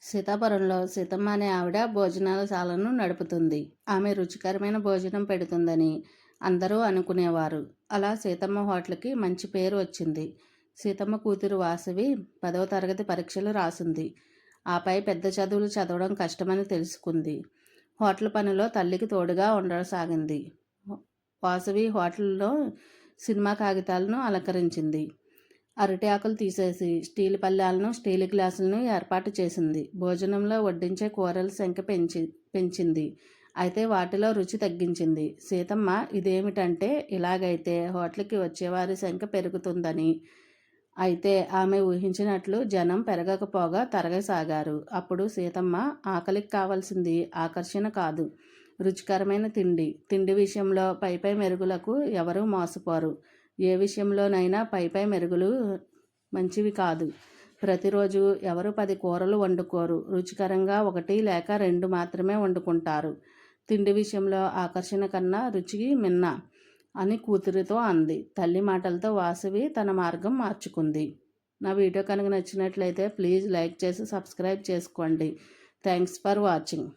సీతాపురంలో సీతమ్మ అనే ఆవిడ భోజనాలశాలను నడుపుతుంది. ఆమె రుచికరమైన భోజనం పెడుతుందని అందరూ అనుకునేవారు. అలా సీతమ్మ హోటల్కి మంచి పేరు వచ్చింది. సీతమ్మ కూతురు వాసవి 10వ తరగతి పరీక్షలు రాసింది. ఆపై పెద్ద చదువులు చదవడం కష్టమని తెలుసుకుంది. హోటల్ పనిలో తల్లికి తోడుగా ఉండసాగింది. వాసవి హోటల్లో సినిమా కాగితాలను అలంకరించింది. అరటి ఆకులు తీసేసి స్టీల్ పళ్ళాలను, స్టీల్ గ్లాసులను ఏర్పాటు చేసింది. భోజనంలో వడ్డించే కూరల సంఖ్య పెంచింది. అయితే వాటిలో రుచి తగ్గించింది. సీతమ్మ ఇదేమిటంటే, ఇలాగైతే హోటల్కి వచ్చేవారి సంఖ్య పెరుగుతుందని. అయితే ఆమె ఊహించినట్లు జనం పెరగకపోగా తరగసాగారు. అప్పుడు సీతమ్మ, ఆకలికి కావాల్సింది ఆకర్షణ కాదు, రుచికరమైన తిండి. తిండి విషయంలో పైపై మెరుగులకు ఎవరూ మోసపోరు. ఏ విషయంలోనైనా పైపై మెరుగులు మంచివి కాదు. ప్రతిరోజు ఎవరు 10 కూరలు వండుకోరు. రుచికరంగా 1 లేక 2 మాత్రమే వండుకుంటారు. తిండి విషయంలో ఆకర్షణ కన్నా రుచికి మిన్న అని కూతురితో అంది. తల్లి మాటలతో వాసవి తన మార్గం మార్చుకుంది. నా వీడియో కనుక నచ్చినట్లయితే ప్లీజ్ లైక్ చేసి సబ్స్క్రైబ్ చేసుకోండి. Thanks for watching.